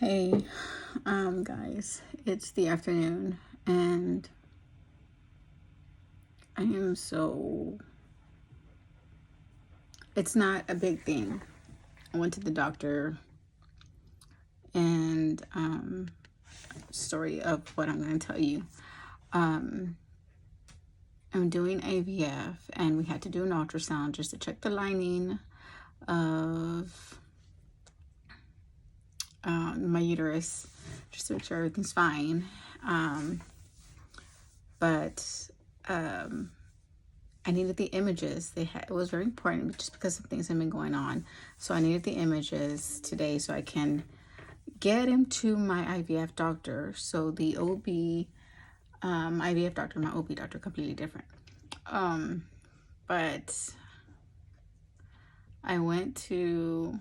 Hey, guys, it's the afternoon and I am it's not a big thing. I went to the doctor and, story of what I'm going to tell you. I'm doing IVF and we had to do an ultrasound just to check the lining of my uterus, just to make sure everything's fine. But I needed the images. It was very important just because some things have been going on. So I needed the images today so I can get him to my IVF doctor. So the IVF doctor, my OB doctor, completely different. But I went to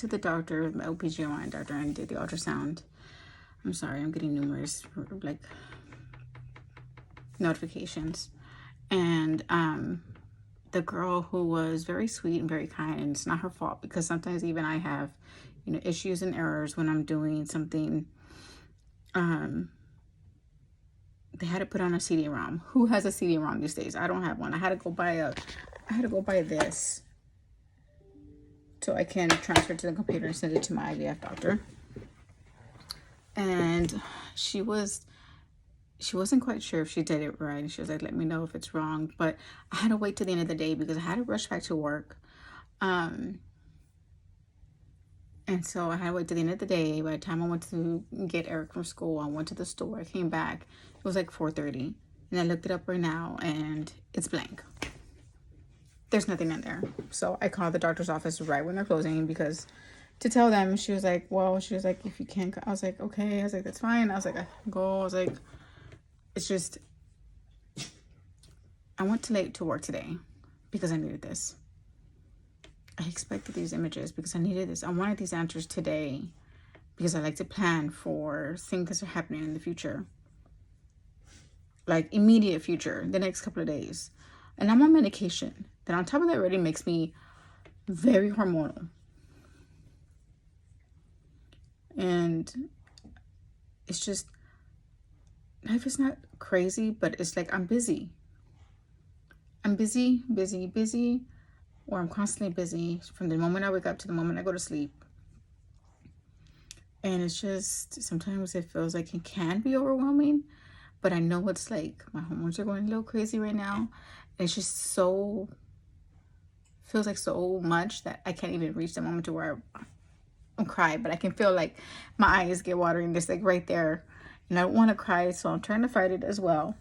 the doctor, my OBGYN doctor, and did the ultrasound. I'm sorry, I'm getting numerous notifications. And the girl, who was very sweet and very kind, and it's not her fault because sometimes even I have, issues and errors when I'm doing something. They had to put on a CD-ROM. Who has a CD-ROM these days? I don't have one. I had to go buy this so I can transfer it to the computer and send it to my IVF doctor. And she wasn't quite sure if she did it right. She was like, let me know if it's wrong. But I had to wait till the end of the day because I had to rush back to work. And so I had to wait till the end of the day. By the time I went to get Eric from school, I went to the store. I came back. It was like 4:30. And I looked it up right now and it's blank. There's nothing in there. So I called the doctor's office right when they're closing because to tell them. She was like, if you can't, I was like, okay. I was like, that's fine. I was like, I can go. I was like, it's just, I went too late to work today because I needed this. I expected these images because I needed this. I wanted these answers today because I like to plan for things that are happening in the future. Like immediate future, the next couple of days. And I'm on medication that on top of that already makes me very hormonal. And it's just, life is not crazy, but it's like I'm busy. I'm busy, or I'm constantly busy from the moment I wake up to the moment I go to sleep. And it's just, sometimes it feels like it can be overwhelming, but I know it's like my hormones are going a little crazy right now. And it's just feels like so much that I can't even reach the moment to where I'm crying, but I can feel like my eyes get watering just like right there. And I don't want to cry, so I'm trying to fight it as well.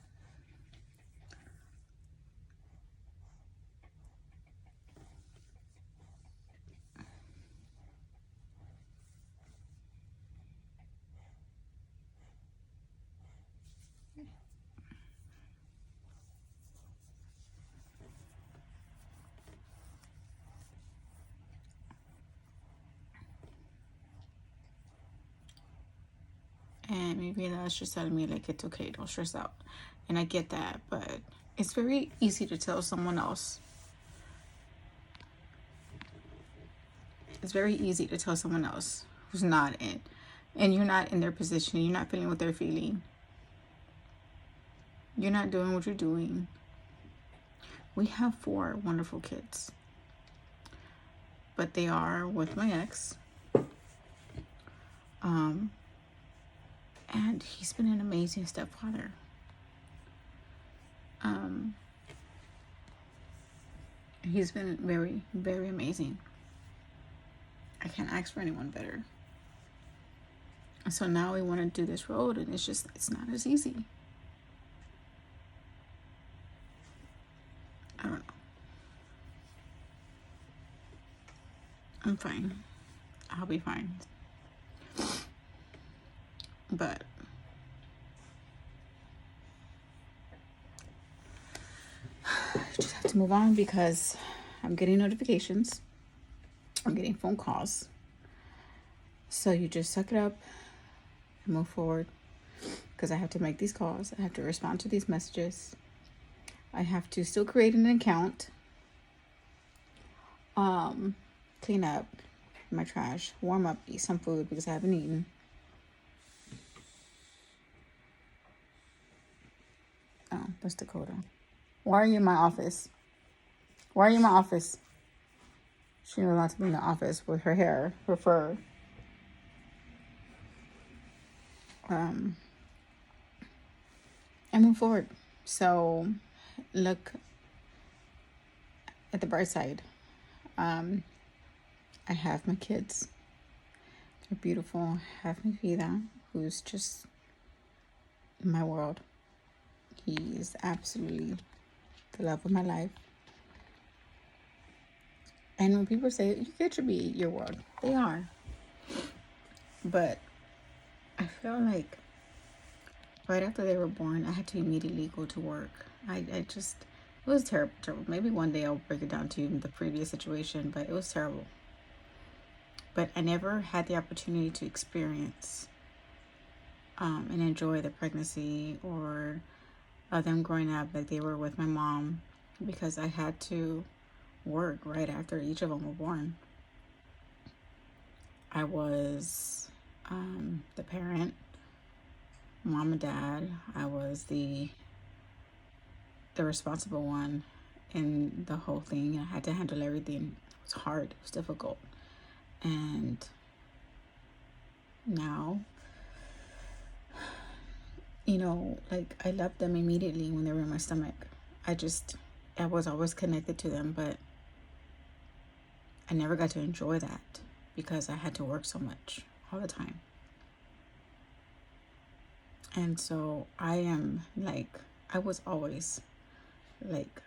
And maybe that's just telling me like it's okay, don't stress out. And I get that, but it's very easy to tell someone else. It's very easy to tell someone else who's not in, and you're not in their position, you're not feeling what they're feeling. You're not doing what you're doing. We have 4 wonderful kids, but they are with my ex. And he's been an amazing stepfather. He's been very, very amazing. I can't ask for anyone better. So now we want to do this road, and it's not as easy. I don't know. I'm fine. I'll be fine. But I just have to move on because I'm getting notifications. I'm getting phone calls. So you just suck it up and move forward because I have to make these calls. I have to respond to these messages. I have to still create an account, clean up my trash, warm up, eat some food because I haven't eaten. Oh, that's Dakota. Why are you in my office? Why are you in my office? She was allowed to be in the office with her hair, her fur. And move forward. So look at the bright side. I have my kids. They're beautiful. I have my vida, who's just my world. He is absolutely the love of my life. And when people say your kids should be your world, they are. But I feel like right after they were born, I had to immediately go to work. I just, it was terrible, terrible. Maybe one day I'll break it down to you in the previous situation, but it was terrible. But I never had the opportunity to experience and enjoy the pregnancy or them growing up like they were with my mom, because I had to work right after each of them were born. I was the parent, mom and dad. I was the responsible one in the whole thing. I had to handle everything. It was hard. It was difficult. And now, you know, like I loved them immediately when they were in my stomach. I was always connected to them, but I never got to enjoy that because I had to work so much all the time. And so I am like, I was always like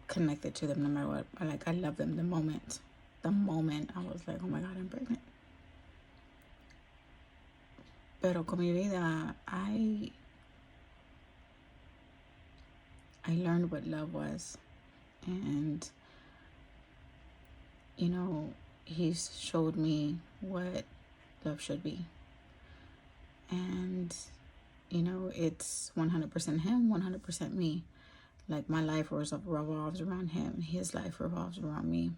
connected to them no matter what. I love them the moment I was like, oh my God, I'm pregnant. Pero con mi vida, I learned what love was. And, you know, he's showed me what love should be. And, you know, it's 100% him, 100% me. Like my life revolves around him. His life revolves around me.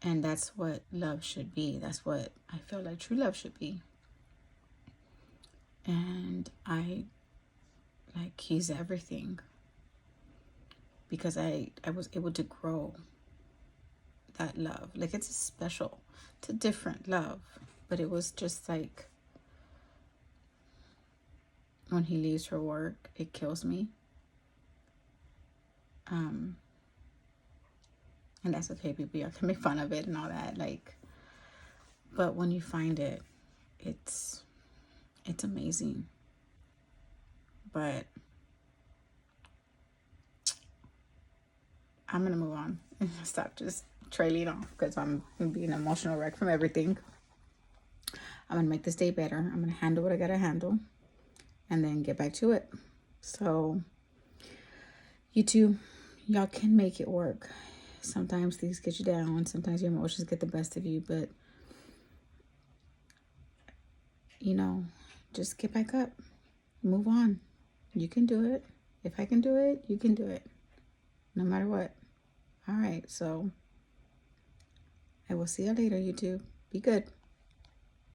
And that's what love should be. That's what I feel like true love should be. And he's everything. Because I was able to grow that love. Like it's a different love. But it was just like, when he leaves for work, it kills me. And that's okay, people. Y'all can make fun of it and all that. Like, but when you find it, it's amazing. But I'm gonna move on and stop just trailing off because I'm gonna be an emotional wreck from everything. I'm gonna make this day better. I'm gonna handle what I gotta handle and then get back to it. So you two, y'all can make it work. Sometimes things get you down. Sometimes your emotions get the best of you, but you know, just get back up. Move on. You can do it. If I can do it, you can do it. No matter what. All right, so I will see you later, YouTube. Be good.